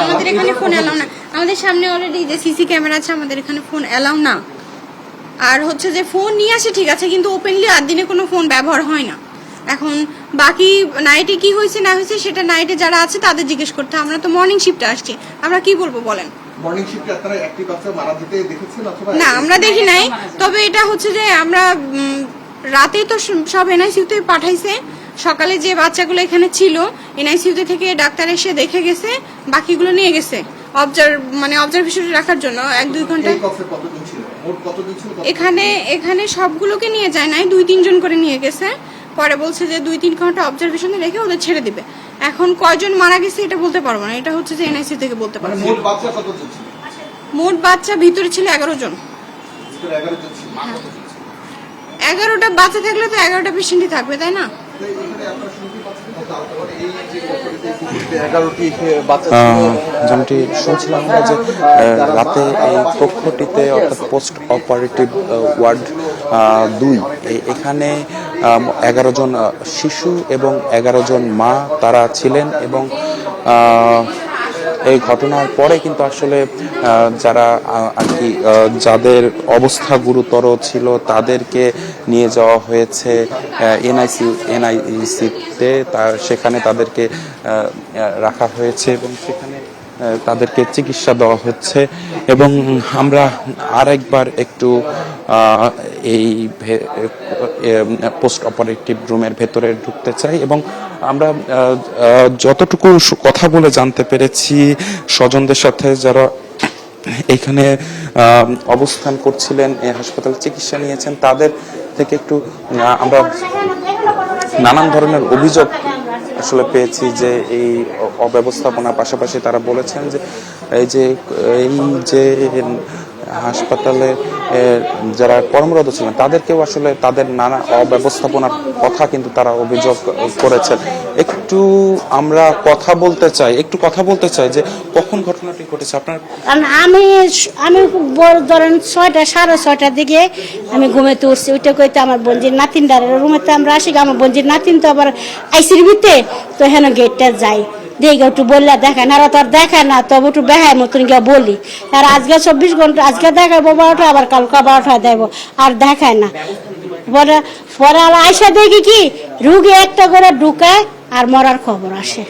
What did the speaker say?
আমাদের এখানে phone allow না। আমাদের সামনে অলরেডি যে সিসি ক্যামেরা আছে, আমাদের এখানে ফোন এলাও না। আর হচ্ছে যে ফোন নিয়ে আসে ঠিক আছে, কিন্তু ওপেনলি আর দিনে কোনো ফোন ব্যবহার হয় না। এখন বাকি নাইটে কি হয়েছে না হয়েছে সেটা নাইটে যারা আছে তাদের জিজ্ঞেস করতে। আমরা তো মর্নিং শিফটে আসছি, আমরা কি বলবো বলেন? মর্নিং শিফটে আপনারা অ্যাক্টিভ আছে মারা যেতে দেখেছেন অথবা না, আমরা দেখি নাই। তবে এটা হচ্ছে যে আমরা রাতে তো সব এনআইসিউতে পাঠাইছে। সকালে যে বাচ্চাগুলো এখানে ছিল এনআইসিউতে থেকে ডাক্তার এসে দেখে গেছে, বাকিগুলো নিয়ে গেছে অবজারভেশনে রাখার জন্য 1-2 ঘন্টা। এখানে সবগুলোকে নিয়ে যায় নাই, 2-3 জন করে নিয়ে গেছে। পরে বলছে যে 2-3 ঘন্টা অবজারভেশনে রেখে ওদের ছেড়ে দিবে। এখন কয়জন মারা গেছে এটা বলতে পারবো না, এটা হচ্ছে যে এনআইসিউ থেকে বলতে পারবো। মোট বাচ্চা ভিতরে ছিল 11 জন। 11টা বাচ্চা থাকলে তো 11টা পেশেন্টই থাকবে, তাই না? যেমনটি শুনছিলাম আমরা যে রাতে এই কক্ষটিতে অর্থাৎ পোস্ট অপারেটিভ ওয়ার্ড 2 এখানে 11 জন শিশু এবং 11 জন মা তারা ছিলেন। এবং এই ঘটনার পরে কিন্তু আসলে যারা আর কি যাদের অবস্থা গুরুতর ছিল তাদেরকে নিয়ে যাওয়া হয়েছে এনআইসিতে। সেখানে তাদেরকে রাখা হয়েছে এবং সেখানে তাদেরকে চিকিৎসা দেওয়া হচ্ছে। এবং আমরা আরেকবার একটু এই পোস্ট অপারেটিভ রুমের ভেতরে ঢুকতে চাই। এবং আমরা যতটুকু কথা বলে জানতে পেরেছি স্বজনদের সাথে যারা এখানে অবস্থান করছিলেন, এই হাসপাতালে চিকিৎসা নিয়েছেন, তাদের থেকে একটু আমরা নানান ধরনের অভিযোগ আসলে পেয়েছি যে এই অব্যবস্থাপনার পাশাপাশি তারা বলেছেন যে এই যে হাসপাতালে যারা কর্মরত ছিলেন তাদেরকেও আসলে তাদের নানা অব্যবস্থাপনার কথা কিন্তু তারা অভিযোগ করেছেন। একটু আমরা কথা বলতে চাই যে কখন ঘটনাটি ঘটেছে আপনার? আমি ধরেন 6:30 দিকে আমি ঘুমেতে উঠছি। ওইটা কইতে আমার বোনজির নাতিনটার রুমেতে আমরা আসি। আমার বোনজির নাতিন তো আবার আইসির ভিতরে, তো হেন গেটটা যাই দেখে একটু বললে দেখায় না, আর তো আর দেখায় না, তবে একটু বেহায় মতন গিয়ে বলি। আর আজকে 24 ঘন্টা আজকে দেখাবো 12টা, আবার কালকে 12টায় দেবো, আর দেখায় না। পরে আইসা দেখি কি রুগী একটা করে ঢুকায় আর মরার খবর আসে।